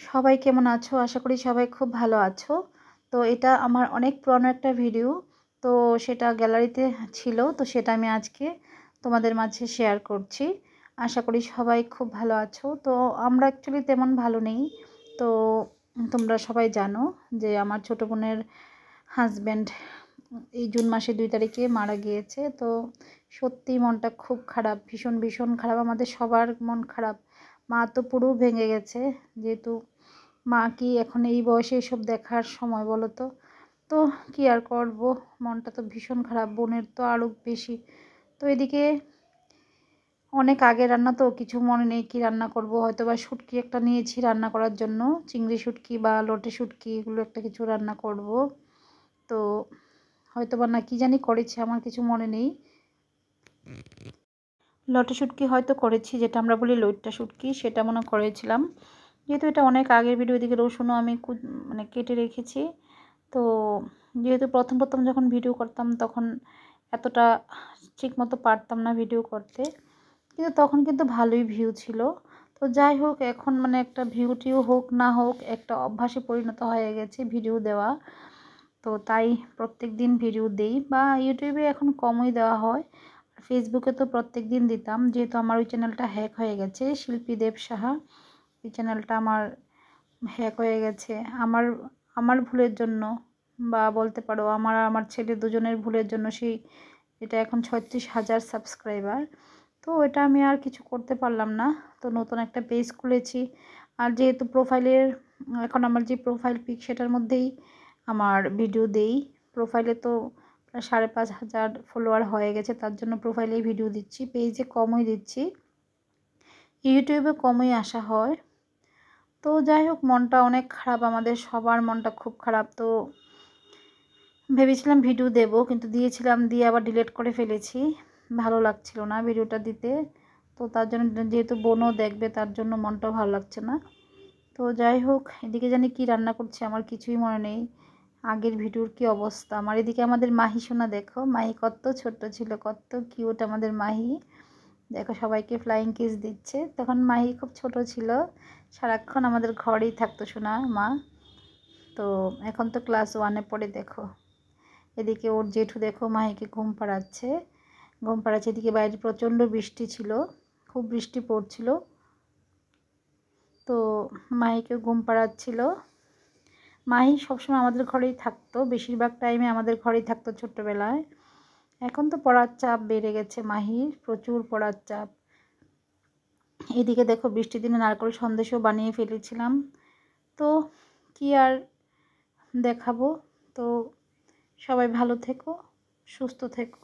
সবাই কেমন আছো? আশা করি সবাই খুব ভালো আছো। তো এটা আমার অনেক পুরনো একটা ভিডিও। তো সেটা গ্যালারিতে ছিল। তো সেটা আমি আজকে তোমাদের মাঝে শেয়ার করছি। আশা করি সবাই খুব ভালো আছো। তো আমরা অ্যাকচুয়ালি তেমন ভালো নেই। তো তোমরা সবাই জানো যে আমার ছোট বোনের হাজব্যান্ড এই জুন মাসের 2 তারিখে মারা গিয়েছে। তো সত্যিই মনটা খুব খারাপ, ভীষণ ভীষণ খারাপ। আমাদের সবার মন খারাপ। মা তো পুরো ভেঙে গেছে, যেহেতু মা কি এখন এই বয়সে এসব দেখার সময় বলো তো? তো কি আর করব, মনটা তো ভীষণ খারাপ, বোনের তো আরও বেশি। তো এদিকে অনেক আগে রান্না, তো কিছু মনে নেই কি রান্না করব। হয়তো বা শুটকি একটা নিয়েছি রান্না করার জন্য, চিংড়ি শুটকি বা লোটে শুটকি, এগুলো একটা কিছু রান্না করব। তো হয়তো বা না কি জানি করেছি, আমার কিছু মনে নেই। লটে শুটকি হয়তো করেছি, যেটা আমরা বলি লইট্টা শুটকি, সেটা মনে করেছিলাম। যেহেতু এটা অনেক আগের ভিডিও, দিকে রসুনও আমি মানে কেটে রেখেছি। তো যেহেতু প্রথম প্রথম যখন ভিডিও করতাম তখন এতটা ঠিক মতো পারতাম না ভিডিও করতে, কিন্তু তখন কিন্তু ভালোই ভিউ ছিল। তো যাই হোক, এখন মানে একটা ভিউটিও হোক না হোক, একটা অভ্যাসে পরিণত হয়ে গেছে ভিডিও দেওয়া। তো তাই প্রত্যেক দিন ভিডিও দেই, বা ইউটিউবে এখন কমই দেওয়া হয়। ফেসবুকে তো প্রত্যেক দিন দিতাম, যেহেতু আমার ওই চ্যানেলটা হ্যাক হয়ে গেছে, শিল্পী দেব সাহা, এই চ্যানেলটা আমার হ্যাক হয়ে গেছে। আমার আমার ভুলের জন্য, বা বলতে পারো আমার আর আমার ছেলে দুজনের ভুলের জন্য সেই এটা এখন 36,000 সাবস্ক্রাইবার। তো এটা আমি আর কিছু করতে পারলাম না। তো নতুন একটা পেজ খুলেছি। আর যেহেতু প্রোফাইলের, এখন আমার যে প্রোফাইল পিক সেটার মধ্যেই আমার ভিডিও দেই। প্রোফাইলে তো প্রায় 5,500 ফলোয়ার হয়ে গেছে, তার জন্য প্রোফাইলেই ভিডিও দিচ্ছি, পেজে কমই দিচ্ছি, ইউটিউবে কমই আসা হয়। তো যাই হোক, মনটা অনেক খারাপ, আমাদের সবার মনটা খুব খারাপ। তো ভেবেছিলাম ভিডিও দেব, কিন্তু দিয়েছিলাম, দিয়ে আবার ডিলিট করে ফেলেছি, ভালো লাগছিল না ভিডিওটা দিতে। তো তার জন্য, যেহেতু বোনও দেখবে, তার জন্য মনটাও ভালো লাগছে না। তো যাই হোক, এদিকে জানি কি রান্না করছে আমার কিছুই মনে নেই, আগের ভিডিওর কি অবস্থা আমার। এদিকে আমাদের মাহি সোনা দেখো, মাহি কত ছোট্ট ছিল, কত কিউট আমাদের মাহি। দেখো সবাইকে ফ্লাইং কিস দিচ্ছে। তখন মাহি খুব ছোট ছিল, সারাক্ষণ আমাদের ঘরেই থাকতো সোনা মা। তো এখন তো ক্লাস 1-এ পড়ে। দেখো এদিকে ওর জেঠু দেখো মাহিকে ঘুম পাড়াচ্ছে, এদিকে বাইরে প্রচণ্ড বৃষ্টি ছিল, খুব বৃষ্টি পড়ছিল। তো মাহিকে ঘুম পাড়াচ্ছিল। মাহি সবসময় আমাদের ঘরেই থাকতো, বেশিরভাগ টাইমে আমাদের ঘরেই থাকতো ছোট্টবেলায়। এখন তো পড়ার চাপ বেড়ে গেছে মাহির, প্রচুর পড়ার চাপ। এদিকে দেখো বৃষ্টির দিনে নারকেল সন্দেশও বানিয়ে ফেলেছিলাম। তো কি আর দেখাবো। তো সবাই ভালো থেকো, সুস্থ থেকো।